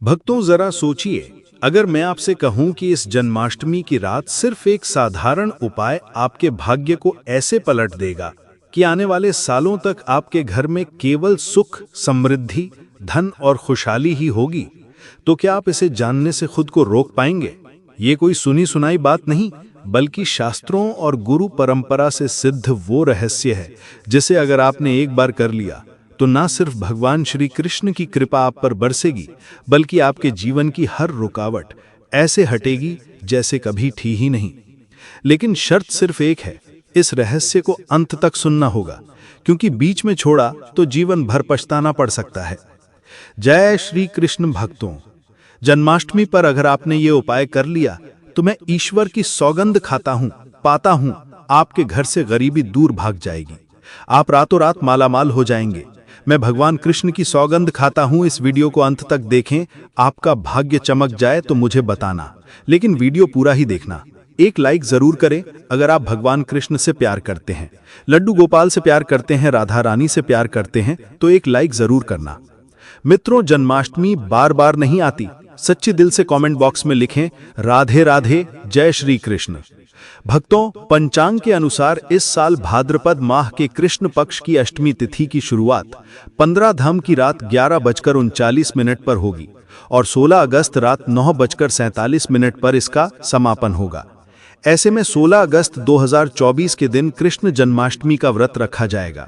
भक्तों जरा सोचिए, अगर मैं आपसे कहूं कि इस जन्माष्टमी की रात सिर्फ एक साधारण उपाय आपके भाग्य को ऐसे पलट देगा कि आने वाले सालों तक आपके घर में केवल सुख, समृद्धि, धन और खुशहाली ही होगी, तो क्या आप इसे जानने से खुद को रोक पाएंगे? ये कोई सुनी सुनाई बात नहीं, बल्कि शास्त्रों और गुरु परंपरा से सिद्ध वो रहस्य है जिसे अगर आपने एक बार कर लिया तो ना सिर्फ भगवान श्री कृष्ण की कृपा आप पर बरसेगी, बल्कि आपके जीवन की हर रुकावट ऐसे हटेगी जैसे कभी थी ही नहीं। लेकिन शर्त सिर्फ एक है, इस रहस्य को अंत तक सुनना होगा, क्योंकि बीच में छोड़ा तो जीवन भर पछताना पड़ सकता है। जय श्री कृष्ण भक्तों, जन्माष्टमी पर अगर आपने ये उपाय कर लिया तो मैं ईश्वर की सौगंध पाता हूं, आपके घर से गरीबी दूर भाग जाएगी, आप रातों रात मालामाल हो जाएंगे। मैं भगवान कृष्ण की सौगंध खाता हूं। इस वीडियो को अंत तक देखें, आपका भाग्य चमक जाए तो मुझे बताना, लेकिन वीडियो पूरा ही देखना। एक लाइक जरूर करें अगर आप भगवान कृष्ण से प्यार करते हैं, लड्डू गोपाल से प्यार करते हैं, राधा रानी से प्यार करते हैं, तो एक लाइक जरूर करना। मित्रों, जन्माष्टमी बार बार नहीं आती। सच्चे दिल से कमेंट बॉक्स में लिखें राधे राधे, जय श्री कृष्ण। भक्तों, पंचांग के अनुसार इस साल भाद्रपद माह के कृष्ण पक्ष की अष्टमी तिथि की शुरुआत 15 धम की रात 11:39 पर होगी और 16 अगस्त रात 9:47 पर इसका समापन होगा। ऐसे में 16 अगस्त 2024 के दिन कृष्ण जन्माष्टमी का व्रत रखा जाएगा।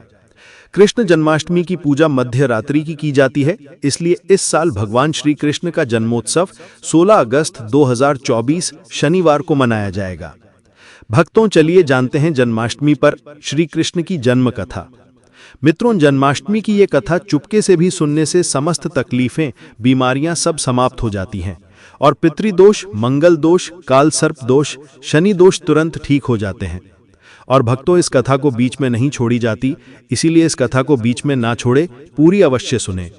कृष्ण जन्माष्टमी की पूजा मध्य रात्रि की जाती है, इसलिए इस साल भगवान श्री कृष्ण का जन्मोत्सव 16 अगस्त 2024 शनिवार को मनाया जाएगा। भक्तों, चलिए जानते हैं जन्माष्टमी पर श्री कृष्ण की जन्म कथा। मित्रों, जन्माष्टमी की ये कथा चुपके से भी सुनने से समस्त तकलीफें, बीमारियां सब समाप्त हो जाती हैं और पितृदोष, मंगल दोष, काल सर्प दोष, शनि दोष तुरंत ठीक हो जाते हैं। और भक्तों, इस कथा को बीच में नहीं छोड़ी जाती, इसीलिए इस कथा को बीच में ना छोड़े, पूरी अवश्य सुने।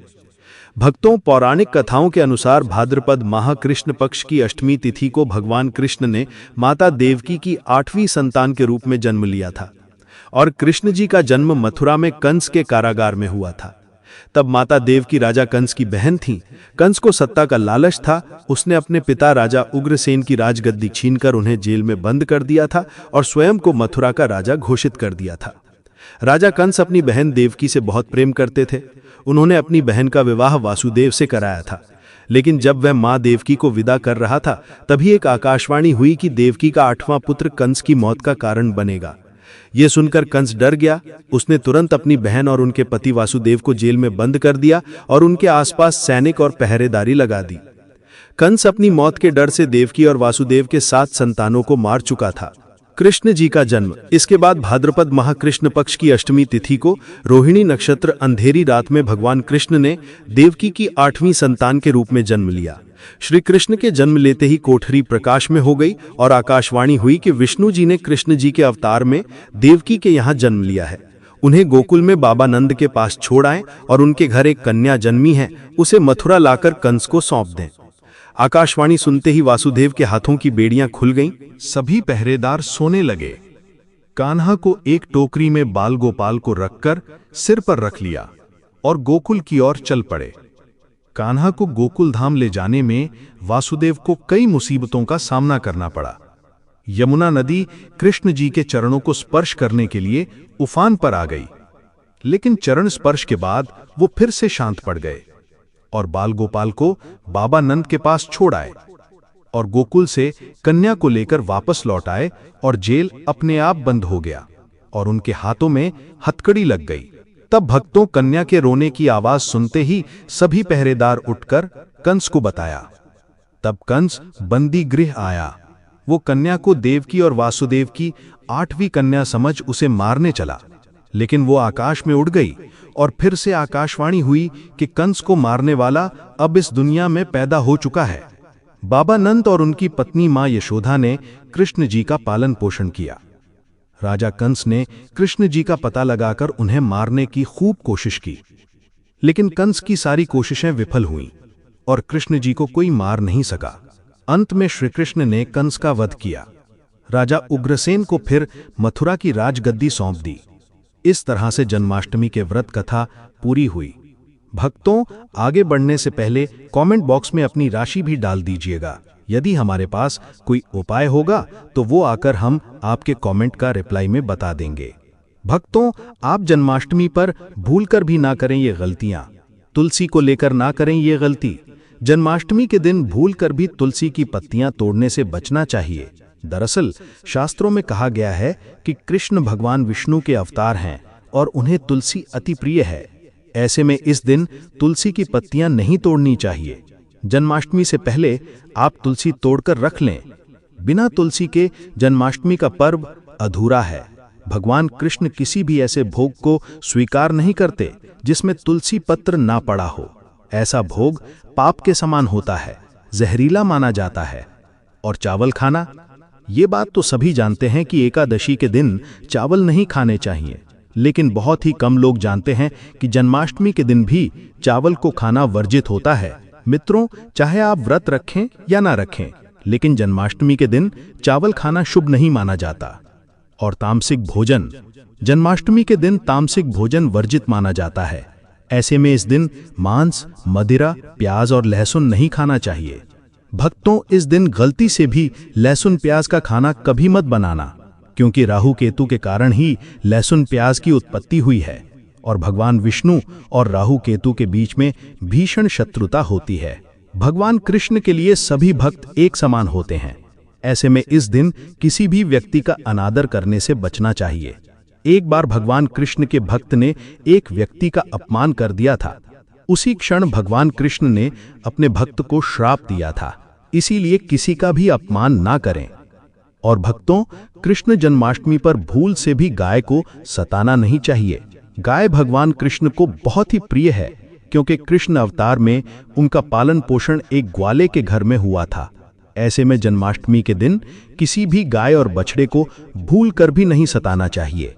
भक्तों, पौराणिक कथाओं के अनुसार भाद्रपद माह कृष्ण पक्ष की अष्टमी तिथि को भगवान कृष्ण ने माता देवकी की 8वीं संतान के रूप में जन्म लिया था और कृष्ण जी का जन्म मथुरा में कंस के कारागार में हुआ था। तब माता देवकी राजा कंस की बहन थीं। कंस को सत्ता का लालच था। उसने अपने पिता राजा उग्रसेन की राजगद्दी छीनकर उन्हें जेल में बंद कर दिया था और स्वयं को मथुरा का राजा घोषित कर दिया था। राजा कंस अपनी बहन देवकी से बहुत प्रेम करते थे। उन्होंने अपनी बहन का विवाह वासुदेव से कराया था। लेकिन जब वह मां देवकी को विदा कर रहा था, तभी एक आकाशवाणी हुई कि देवकी का 8वां पुत्र कंस की मौत का कारण बनेगा। यह सुनकर कंस डर गया। उसने तुरंत अपनी बहन और उनके पति वासुदेव को जेल में बंद कर दिया और उनके आसपास सैनिक और पहरेदारी लगा दी। कंस अपनी मौत के डर से देवकी और वासुदेव के 7 संतानों को मार चुका था। कृष्ण जी का जन्म। इसके बाद भाद्रपद माह कृष्ण पक्ष की अष्टमी तिथि को रोहिणी नक्षत्र अंधेरी रात में भगवान कृष्ण ने देवकी की 8वीं संतान के रूप में जन्म लिया। श्री कृष्ण के जन्म लेते ही कोठरी प्रकाश में हो गई और आकाशवाणी हुई कि विष्णु जी ने कृष्ण जी के अवतार में देवकी के यहाँ जन्म लिया है। उन्हें गोकुल में बाबा नंद के पास छोड़ आएं और उनके घर एक कन्या जन्मी है, उसे मथुरा लाकर कंस को सौंप दें। आकाशवाणी सुनते ही वासुदेव के हाथों की बेड़ियां खुल गईं। सभी पहरेदार सोने लगे। कान्हा को एक टोकरी में बाल गोपाल को रखकर सिर पर रख लिया और गोकुल की ओर चल पड़े। कान्हा को गोकुल धाम ले जाने में वासुदेव को कई मुसीबतों का सामना करना पड़ा। यमुना नदी कृष्ण जी के चरणों को स्पर्श करने के लिए उफान पर आ गई, लेकिन चरण स्पर्श के बाद वो फिर से शांत पड़ गए और बाल गोपाल को बाबा नंद के पास छोड़ आए और गोकुल से कन्या को लेकर वापस लौट आए और जेल अपने आप बंद हो गया और उनके हाथों में हथकड़ी लग गई। तब भक्तों, कन्या के रोने की आवाज सुनते ही सभी पहरेदार उठकर कंस को बताया। तब कंस बंदी गृह आया। वो कन्या को देवकी और वासुदेव की 8वीं कन्या समझ उसे मारने चला, लेकिन वो आकाश में उड़ गई और फिर से आकाशवाणी हुई कि कंस को मारने वाला अब इस दुनिया में पैदा हो चुका है। बाबा नंद और उनकी पत्नी मां यशोदा ने कृष्ण जी का पालन पोषण किया। राजा कंस ने कृष्ण जी का पता लगाकर उन्हें मारने की खूब कोशिश की, लेकिन कंस की सारी कोशिशें विफल हुईं और कृष्ण जी को कोई मार नहीं सका। अंत में श्री कृष्ण ने कंस का वध किया। राजा उग्रसेन को फिर मथुरा की राजगद्दी सौंप दी। इस तरह से जन्माष्टमी के व्रत कथा पूरी हुई। भक्तों, आगे बढ़ने से पहले कमेंट बॉक्स में अपनी राशि भी डाल दीजिएगा। यदि हमारे पास कोई उपाय होगा तो वो आकर हम आपके कमेंट का रिप्लाई में बता देंगे। भक्तों, आप जन्माष्टमी पर भूलकर भी ना करें ये गलतियां। तुलसी को लेकर ना करें ये गलती। जन्माष्टमी के दिन भूलकर भी तुलसी की पत्तियां तोड़ने से बचना चाहिए। दरअसल शास्त्रों में कहा गया है कि कृष्ण भगवान विष्णु के अवतार हैं और उन्हें तुलसी अति प्रिय है। ऐसे में इस दिन तुलसी की पत्तियां नहीं तोड़नी चाहिए। जन्माष्टमी से पहले आप तुलसी तोड़कर रख लें। बिना तुलसी के जन्माष्टमी का पर्व अधूरा है। भगवान कृष्ण किसी भी ऐसे भोग को स्वीकार नहीं करते जिसमें तुलसी पत्र ना पड़ा हो। ऐसा भोग पाप के समान होता है, जहरीला माना जाता है। और चावल खाना, ये बात तो सभी जानते हैं कि एकादशी के दिन चावल नहीं खाने चाहिए, लेकिन बहुत ही कम लोग जानते हैं कि जन्माष्टमी के दिन भी चावल को खाना वर्जित होता है। मित्रों, चाहे आप व्रत रखें या ना रखें, लेकिन जन्माष्टमी के दिन चावल खाना शुभ नहीं माना जाता। और तामसिक भोजन, जन्माष्टमी के दिन तामसिक भोजन वर्जित माना जाता है। ऐसे में इस दिन मांस, मदिरा, प्याज और लहसुन नहीं खाना चाहिए। भक्तों, इस दिन गलती से भी लहसुन प्याज का खाना कभी मत बनाना, क्योंकि राहु केतु के कारण ही लहसुन प्याज की उत्पत्ति हुई है और भगवान विष्णु और राहु केतु के बीच में भीषण शत्रुता होती है। भगवान कृष्ण के लिए सभी भक्त एक समान होते हैं। ऐसे में इस दिन किसी भी व्यक्ति का अनादर करने से बचना चाहिए। एक बार भगवान कृष्ण के भक्त ने एक व्यक्ति का अपमान कर दिया था। उसी क्षण भगवान कृष्ण ने अपने भक्त को श्राप दिया था, इसीलिए किसी का भी अपमान ना करें। और भक्तों, कृष्ण जन्माष्टमी पर भूल से भी गाय को सताना नहीं चाहिए। गाय भगवान कृष्ण को बहुत ही प्रिय है, क्योंकि कृष्ण अवतार में उनका पालन पोषण एक ग्वाले के घर में हुआ था। ऐसे में जन्माष्टमी के दिन किसी भी गाय और बछड़े को भूल कर भी नहीं सताना चाहिए।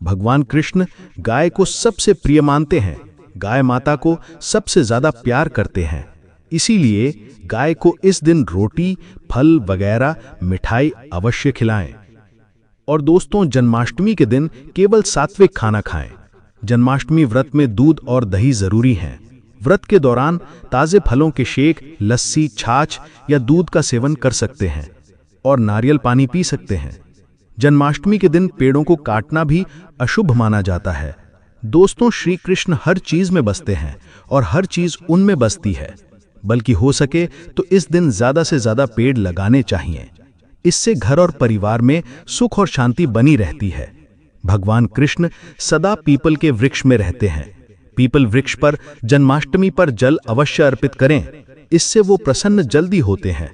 भगवान कृष्ण गाय को सबसे प्रिय मानते हैं, गाय माता को सबसे ज्यादा प्यार करते हैं। इसीलिए गाय को इस दिन रोटी, फल वगैरह मिठाई अवश्य खिलाएं। और दोस्तों, जन्माष्टमी के दिन केवल सात्विक खाना खाएं। जन्माष्टमी व्रत में दूध और दही जरूरी हैं। व्रत के दौरान ताजे फलों के शेक, लस्सी, छाछ या दूध का सेवन कर सकते हैं और नारियल पानी पी सकते हैं। जन्माष्टमी के दिन पेड़ों को काटना भी अशुभ माना जाता है। दोस्तों, श्री कृष्ण हर चीज में बसते हैं और हर चीज उनमें बसती है, बल्कि हो सके तो इस दिन ज्यादा से ज्यादा पेड़ लगाने चाहिए। इससे घर और परिवार में सुख और शांति बनी रहती है। भगवान कृष्ण सदा पीपल के वृक्ष में रहते हैं। पीपल वृक्ष पर जन्माष्टमी पर जल अवश्य अर्पित करें, इससे वो प्रसन्न जल्दी होते हैं।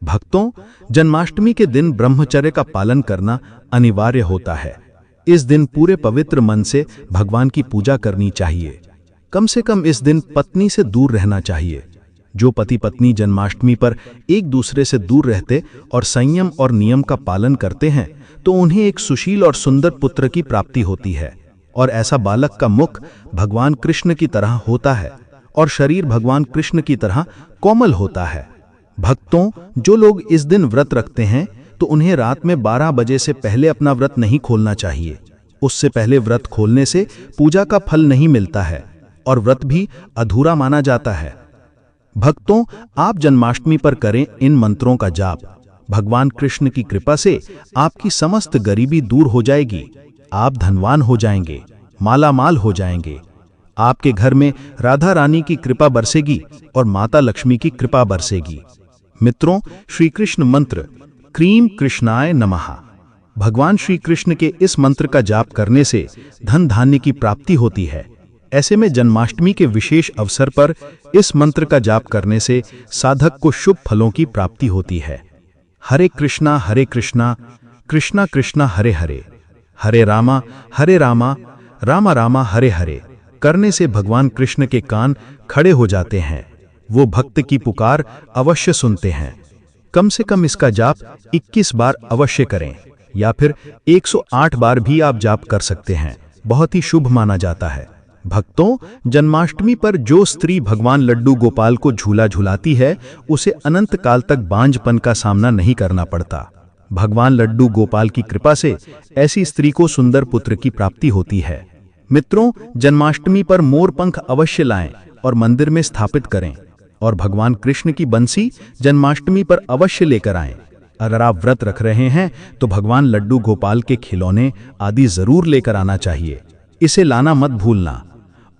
भक्तों, जन्माष्टमी के दिन ब्रह्मचर्य का पालन करना अनिवार्य होता है। इस दिन पूरे पवित्र मन से भगवान की पूजा करनी चाहिए। कम से कम इस दिन पत्नी से दूर रहना चाहिए। जो पति पत्नी जन्माष्टमी पर एक दूसरे से दूर रहते और संयम और नियम का पालन करते हैं, तो उन्हें एक सुशील और सुंदर पुत्र की प्राप्ति होती है। और ऐसा बालक का मुख भगवान कृष्ण की तरह होता है और शरीर भगवान कृष्ण की तरह कोमल होता है। भक्तों, जो लोग इस दिन व्रत रखते हैं तो उन्हें रात में 12 बजे से पहले अपना व्रत नहीं खोलना चाहिए। उससे पहले व्रत खोलने से पूजा का फल नहीं मिलता है और व्रत भी अधूरा माना जाता है। भक्तों, आप जन्माष्टमी पर करें इन मंत्रों का जाप। भगवान कृष्ण की कृपा से आपकी समस्त गरीबी दूर हो जाएगी। आप धनवान हो जाएंगे, मालामाल हो जाएंगे। आपके घर में राधा रानी की कृपा बरसेगी और माता लक्ष्मी की कृपा बरसेगी। मित्रों, श्री कृष्ण मंत्र क्रीम कृष्णाय नमः। भगवान श्री कृष्ण के इस मंत्र का जाप करने से धन धान्य की प्राप्ति होती है। ऐसे में जन्माष्टमी के विशेष अवसर पर इस मंत्र का जाप करने से साधक को शुभ फलों की प्राप्ति होती है। हरे कृष्णा कृष्णा कृष्णा हरे हरे, हरे रामा रामा रामा हरे हरे करने से भगवान कृष्ण के कान खड़े हो जाते हैं। वो भक्त की पुकार अवश्य सुनते हैं। कम से कम इसका जाप 21 बार अवश्य करें, या फिर 108 बार भी आप जाप कर सकते हैं। बहुत ही शुभ माना जाता है। भक्तों, जन्माष्टमी पर जो स्त्री भगवान लड्डू गोपाल को झूला झुलाती है, उसे अनंत काल तक बांझपन का सामना नहीं करना पड़ता। भगवान लड्डू गोपाल की कृपा से ऐसी स्त्री को सुंदर पुत्र की प्राप्ति होती है। मित्रों, जन्माष्टमी पर मोर पंख अवश्य लाएं और मंदिर में स्थापित करें और भगवान कृष्ण की बंसी जन्माष्टमी पर अवश्य लेकर आएं। अगर आप व्रत रख रहे हैं तो भगवान लड्डू गोपाल के खिलौने आदि जरूर लेकर आना चाहिए, इसे लाना मत भूलना।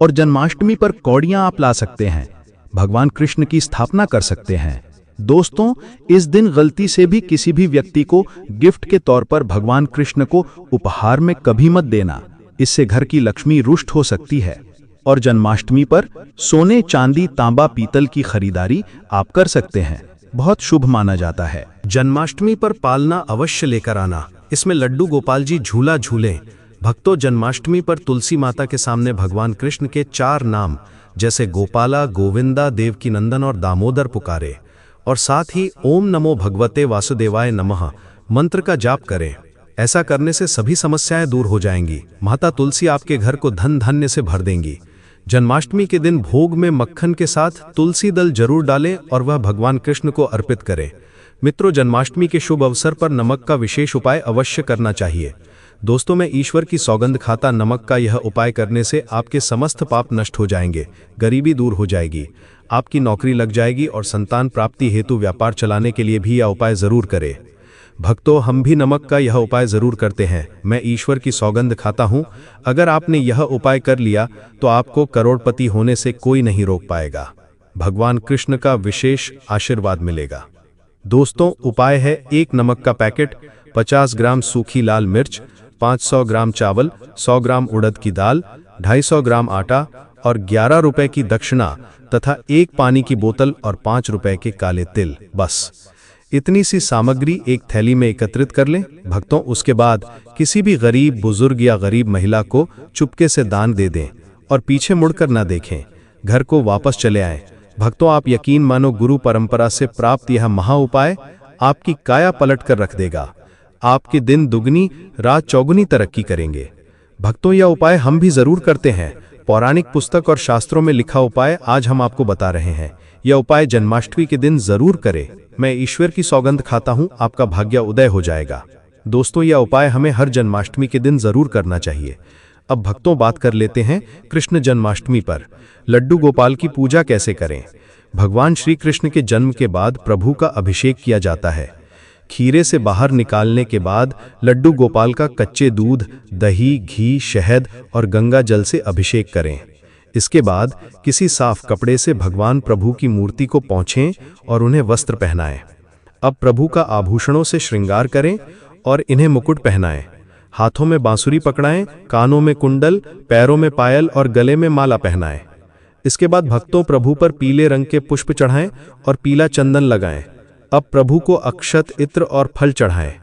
और जन्माष्टमी पर कौड़ियां आप ला सकते हैं, भगवान कृष्ण की स्थापना कर सकते हैं। दोस्तों, इस दिन गलती से भी किसी भी व्यक्ति को गिफ्ट के तौर पर भगवान कृष्ण को उपहार में कभी मत देना, इससे घर की लक्ष्मी रुष्ट हो सकती है। और जन्माष्टमी पर सोने, चांदी, तांबा, पीतल की खरीदारी आप कर सकते हैं, बहुत शुभ माना जाता है। जन्माष्टमी पर पालना अवश्य लेकर आना, इसमें लड्डू गोपाल जी झूला झूलें। भक्तों, जन्माष्टमी पर तुलसी माता के सामने भगवान कृष्ण के 4 नाम जैसे गोपाला, गोविंदा, देवकी नंदन और दामोदर पुकारे और साथ ही ओम नमो भगवते वासुदेवाय नमः मंत्र का जाप करें। ऐसा करने से सभी समस्याएं दूर हो जाएंगी। माता तुलसी आपके घर को धन धान्य से भर देंगी। जन्माष्टमी के दिन भोग में मक्खन के साथ तुलसी दल जरूर डालें और वह भगवान कृष्ण को अर्पित करें। मित्रों, जन्माष्टमी के शुभ अवसर पर नमक का विशेष उपाय अवश्य करना चाहिए। दोस्तों, मैं ईश्वर की सौगंध खाता नमक का यह उपाय करने से आपके समस्त पाप नष्ट हो जाएंगे, गरीबी दूर हो जाएगी, आपकी नौकरी लग जाएगी और संतान प्राप्ति हेतु व्यापार चलाने के लिए भी यह उपाय जरूर करें। भक्तों, हम भी नमक का यह उपाय जरूर करते हैं। मैं ईश्वर की सौगंध खाता हूं, अगर आपने यह उपाय कर लिया तो आपको करोड़पति होने से कोई नहीं रोक पाएगा। भगवान कृष्ण का विशेष आशीर्वाद मिलेगा। दोस्तों, उपाय है 1 नमक का पैकेट, 50 ग्राम सूखी लाल मिर्च, 500 ग्राम चावल, 100 ग्राम उड़द की दाल, 250 ग्राम आटा और 11 रुपए की दक्षिणा तथा 1 पानी की बोतल और 5 रुपए के काले तिल। बस इतनी सी सामग्री एक थैली में एकत्रित कर लें। भक्तों, उसके बाद किसी भी गरीब बुजुर्ग या गरीब महिला को चुपके से दान दे दें और पीछे मुड़कर न देखें, घर को वापस चले आएं। भक्तों, आप यकीन मानो, गुरु परंपरा से प्राप्त यह महा उपाय आपकी काया पलट कर रख देगा। आपके दिन दुगनी रात चौगुनी तरक्की करेंगे। भक्तों, यह उपाय हम भी जरूर करते हैं। पौराणिक पुस्तक और शास्त्रों में लिखा उपाय आज हम आपको बता रहे हैं। यह उपाय जन्माष्टमी के दिन जरूर करें। मैं ईश्वर की सौगंध खाता हूं, आपका भाग्य उदय हो जाएगा। दोस्तों, यह उपाय हमें हर जन्माष्टमी के दिन जरूर करना चाहिए। अब भक्तों, बात कर लेते हैं कृष्ण जन्माष्टमी पर लड्डू गोपाल की पूजा कैसे करें। भगवान श्री कृष्ण के जन्म के बाद प्रभु का अभिषेक किया जाता है। खीरे से बाहर निकालने के बाद लड्डू गोपाल का कच्चे दूध, दही, घी, शहद और गंगा जल से अभिषेक करें। इसके बाद किसी साफ कपड़े से भगवान प्रभु की मूर्ति को पोंछें और उन्हें वस्त्र पहनाएं। अब प्रभु का आभूषणों से श्रृंगार करें और इन्हें मुकुट पहनाएं। हाथों में बांसुरी पकड़ाएं, कानों में कुंडल, पैरों में पायल और गले में माला पहनाएं। इसके बाद भक्तों, प्रभु पर पीले रंग के पुष्प चढ़ाएं और पीला चंदन लगाएं। अब प्रभु को अक्षत, इत्र और फल चढ़ाएं।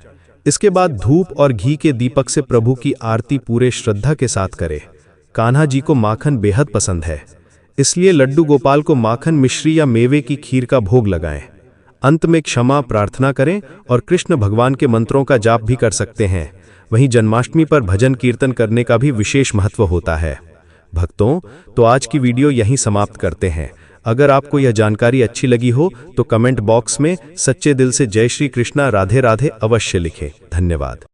इसके बाद धूप और घी के दीपक से प्रभु की आरती पूरे श्रद्धा के साथ करें। कान्हा जी को माखन बेहद पसंद है, इसलिए लड्डू गोपाल को माखन, मिश्री या मेवे की खीर का भोग लगाएं। अंत में क्षमा प्रार्थना करें और कृष्ण भगवान के मंत्रों का जाप भी कर सकते हैं। वहीं जन्माष्टमी पर भजन कीर्तन करने का भी विशेष महत्व होता है। भक्तों, तो आज की वीडियो यहीं समाप्त करते हैं। अगर आपको यह जानकारी अच्छी लगी हो तो कमेंट बॉक्स में सच्चे दिल से जय श्री कृष्णा, राधे राधे अवश्य लिखें। धन्यवाद।